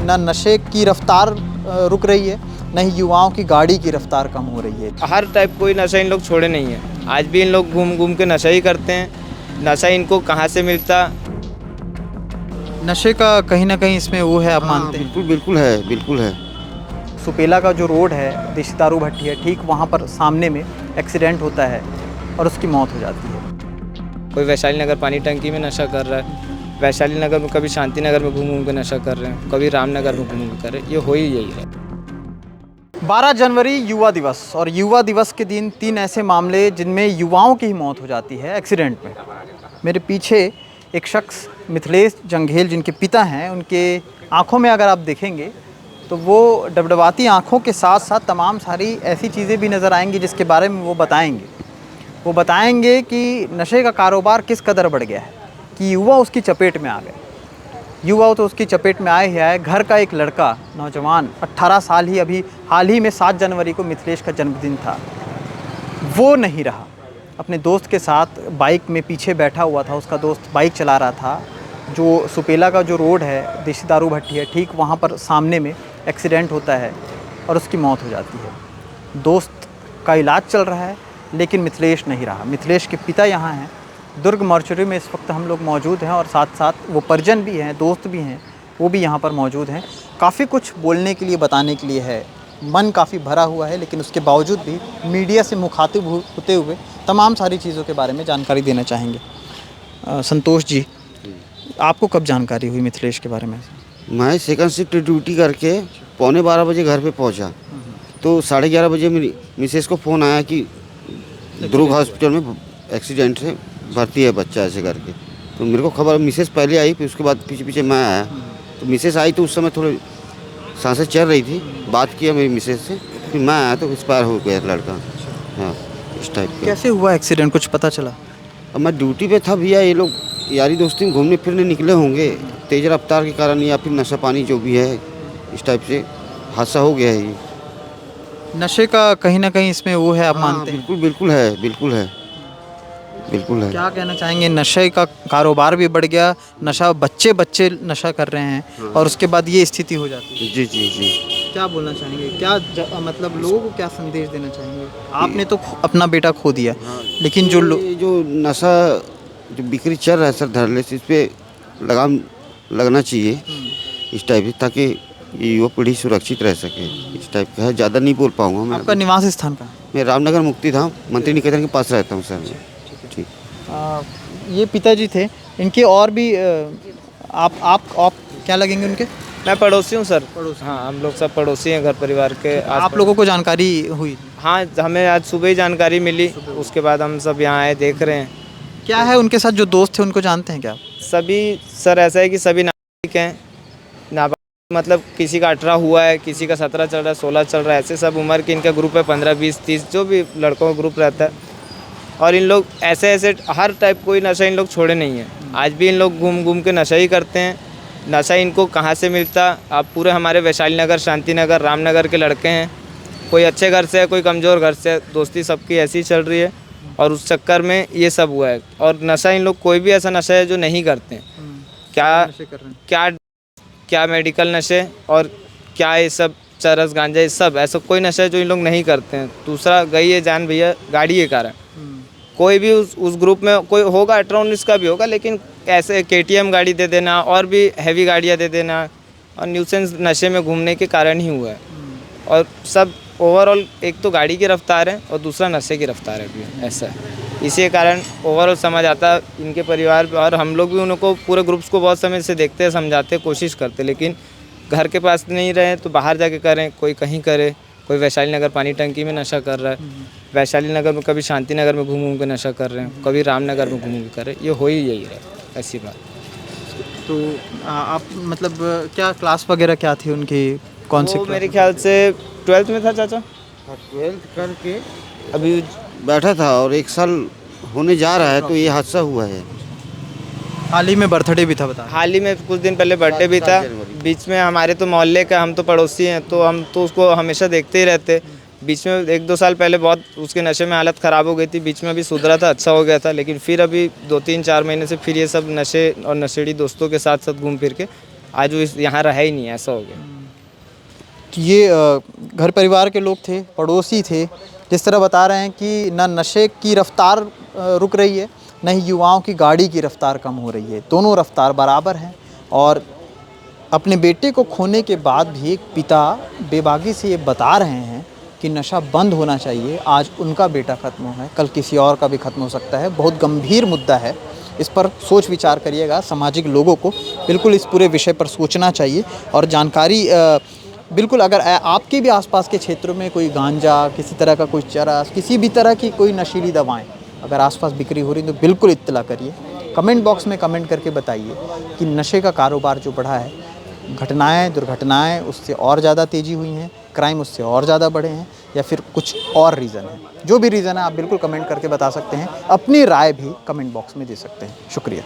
ना नशे की रफ्तार रुक रही है, न ही युवाओं की गाड़ी की रफ्तार कम हो रही है। हर टाइप कोई नशा इन लोग छोड़े नहीं है। आज भी इन लोग घूम घूम के नशा ही करते हैं। नशा इनको कहाँ से मिलता। नशे का कहीं ना कहीं इसमें वो है, आप मानते हैं? बिल्कुल बिल्कुल है, बिल्कुल है। सुपेला का जो रोड है, देसी दारू भट्टी है, ठीक वहाँ पर सामने में एक्सीडेंट होता है और उसकी मौत हो जाती है। कोई वैशाली नगर पानी टंकी में नशा कर रहा है, वैशाली नगर में, कभी शांति नगर में घूम घूम के नशा कर रहे हैं, कभी रामनगर में घूम घूम के कर रहे हैं। ये हो ही यही है। 12 जनवरी युवा दिवस, और युवा दिवस के दिन 3 ऐसे मामले जिनमें युवाओं की ही मौत हो जाती है एक्सीडेंट में। मेरे पीछे एक शख्स मिथिलेश जंघेल जिनके पिता हैं, उनके आंखों में अगर आप देखेंगे तो वो डबडबाती आंखों के साथ साथ तमाम सारी ऐसी चीज़ें भी नज़र आएंगी जिसके बारे में वो बताएंगे कि नशे का कारोबार किस कदर बढ़ गया है कि युवा उसकी चपेट में आ गए। युवा तो उसकी चपेट में आए ही आए। घर का एक लड़का, नौजवान 18 साल ही, अभी हाल ही में 7 जनवरी को मिथिलेश का जन्मदिन था, वो नहीं रहा। अपने दोस्त के साथ बाइक में पीछे बैठा हुआ था, उसका दोस्त बाइक चला रहा था। जो सुपेला का जो रोड है, देसी दारू भट्टी है, ठीक वहाँ पर सामने में एक्सीडेंट होता है और उसकी मौत हो जाती है। दोस्त का इलाज चल रहा है लेकिन मिथिलेश नहीं रहा। मिथिलेश के पिता यहाँ हैं, दुर्ग मॉर्चरी में इस वक्त हम लोग मौजूद हैं, और साथ साथ वो परिजन भी हैं, दोस्त भी हैं, वो भी यहाँ पर मौजूद हैं। काफ़ी कुछ बोलने के लिए, बताने के लिए है, मन काफ़ी भरा हुआ है, लेकिन उसके बावजूद भी मीडिया से मुखातिब होते हुए तमाम सारी चीज़ों के बारे में जानकारी देना चाहेंगे। संतोष जी, आपको कब जानकारी हुई मिथिलेश के बारे में? मैं सेकंड शिफ्ट ड्यूटी करके 11:15 बजे घर पे पहुंचा, तो 11:30 बजे मेरी मिसेस को फ़ोन आया कि दुर्ग हॉस्पिटल में एक्सीडेंट से भर्ती है बच्चा, ऐसे करके। तो मेरे को खबर, मिसेस पहले आई, फिर उसके बाद पीछे पीछे मैं आया। तो मिसेस आई तो उस समय थोड़ी सांसें चल रही थी, बात किया मेरी मिसेस से, फिर मैं आया तो एक्सपायर हो गया लड़का। हाँ, इस टाइप का। कैसे हुआ एक्सीडेंट, कुछ पता चला? अब मैं ड्यूटी पे था भैया, ये लोग यारी दोस्ती में घूमने फिरने निकले होंगे, तेज़ रफ्तार के कारण या फिर नशा पानी जो भी है, इस टाइप से हादसा हो गया है ये। नशे का कहीं ना कहीं इसमें वो है, आप मानते हैं? बिल्कुल बिल्कुल है, बिल्कुल है, बिल्कुल है। क्या कहना चाहेंगे? नशे का कारोबार भी बढ़ गया, नशा बच्चे नशा कर रहे हैं और उसके बाद ये स्थिति हो जाती है। जी जी जी। क्या बोलना चाहेंगे? क्या मतलब लोगों को क्या संदेश देना चाहेंगे? आपने तो अपना बेटा खो दिया, लेकिन जो ये जो नशा जो बिक्री चल रहा है सर धड़ल्ले से, इस पे लगाम लगना चाहिए इस टाइप से, ताकि ये युवा पीढ़ी सुरक्षित रह सके। इस टाइप का है, ज़्यादा नहीं बोल पाऊँगा मैं। आपका निवास स्थान कहाँ है? मैं रामनगर मुक्तिधाम मंत्री निकेतन के पास रहता हूँ सर मैं। ठीक। ये पिताजी थे, इनके और भी आप क्या लगेंगे उनके? मैं पड़ोसी हूँ सर। पड़ोसी। हाँ, हम लोग सब पड़ोसी हैं घर परिवार के। आप लोगों को जानकारी हुई? हाँ, हमें आज सुबह ही जानकारी मिली, उसके बाद हम सब यहाँ आए, देख रहे हैं। क्या है उनके साथ जो दोस्त थे, उनको जानते हैं क्या आप? सभी सर ऐसा है कि सभी नाबालिग हैं। नाबालिग मतलब किसी का 18 हुआ है, किसी का 17 चल रहा है, 16 चल रहा है, ऐसे सब उम्र के इनका ग्रुप है, 15, 20, 30 जो भी लड़कों का ग्रुप रहता है। और इन लोग ऐसे हर टाइप कोई नशा इन लोग छोड़े नहीं है। आज भी इन लोग घूम घूम के नशा ही करते हैं। नशा इनको कहाँ से मिलता। आप पूरे हमारे वैशाली नगर, शांति नगर, रामनगर के लड़के हैं, कोई अच्छे घर से है, कोई कमज़ोर घर से है, दोस्ती सबकी ऐसी चल रही है, और उस चक्कर में ये सब हुआ है। और नशा इन लोग, कोई भी ऐसा नशा है जो नहीं करते हैं। क्या मेडिकल नशे और क्या ये सब चरस गांजा, ये सब ऐसा कोई नशा है जो इन लोग नहीं करते हैं। दूसरा गई है जान भैया गाड़ी के कारण। कोई भी उस ग्रुप में कोई होगा, 18-19 का भी होगा, लेकिन ऐसे KTM गाड़ी दे देना और भी हैवी गाड़ियाँ दे देना, और न्यूसेंस नशे में घूमने के कारण ही हुआ है। और सब ओवरऑल, एक तो गाड़ी की रफ्तार है और दूसरा नशे की रफ्तार है भी, ऐसा है। इसी कारण ओवरऑल समझ आता इनके परिवार, और हम लोग भी उनको पूरे ग्रुप्स को बहुत समय से देखते हैं, समझाते, कोशिश करते, लेकिन घर के पास नहीं रहे तो बाहर जाके करें, कोई कहीं करे, कोई वैशाली नगर पानी टंकी में नशा कर रहा है, वैशाली नगर में, कभी शांति नगर में घूम घूम के नशा कर रहे हैं, कभी रामनगर में घूम घूम कर रहे हैं। ये हो ही यही है, ऐसी बात। तो आप मतलब क्या क्लास वगैरह क्या थी उनकी, कौन सी? मेरे ख्याल से 12th में था चाचा। 12th करके अभी बैठा था, और 1 साल होने जा रहा है तो ये हादसा हुआ है। हाल ही में बर्थडे भी था, बता? हाल ही में कुछ दिन पहले बर्थडे भी था। बीच में हमारे तो मोहल्ले का, हम तो पड़ोसी हैं, तो हम तो उसको हमेशा देखते ही रहते। बीच में 1-2 साल पहले बहुत उसके नशे में हालत ख़राब हो गई थी, बीच में अभी सुधरा था, अच्छा हो गया था, लेकिन फिर अभी 2-3-4 महीने से फिर ये सब नशे और नशेड़ी दोस्तों के साथ घूम फिर के आज वो यहाँ रहा ही नहीं, ऐसा हो गया। तो ये घर परिवार के लोग थे, पड़ोसी थे, जिस तरह बता रहे हैं कि ना नशे की रफ्तार रुक रही है, न ही युवाओं की गाड़ी की रफ्तार कम हो रही है, दोनों रफ्तार बराबर हैं। और अपने बेटे को खोने के बाद भी एक पिता बेबाकी से ये बता रहे हैं कि नशा बंद होना चाहिए। आज उनका बेटा ख़त्म हुआ है, कल किसी और का भी ख़त्म हो सकता है। बहुत गंभीर मुद्दा है, इस पर सोच विचार करिएगा। सामाजिक लोगों को बिल्कुल इस पूरे विषय पर सोचना चाहिए और जानकारी बिल्कुल, अगर आपके भी आसपास के क्षेत्रों में कोई गांजा, किसी तरह का कोई चरस, किसी भी तरह की कोई नशीली दवाएं अगर आसपास बिक्री हो रही तो बिल्कुल इत्तला करिए। कमेंट बॉक्स में कमेंट करके बताइए कि नशे का कारोबार जो बढ़ा है, घटनाएं, दुर्घटनाएं उससे और ज़्यादा तेज़ी हुई हैं, क्राइम उससे और ज़्यादा बढ़े हैं, या फिर कुछ और रीज़न है। जो भी रीज़न है आप बिल्कुल कमेंट करके बता सकते हैं, अपनी राय भी कमेंट बॉक्स में दे सकते हैं। शुक्रिया।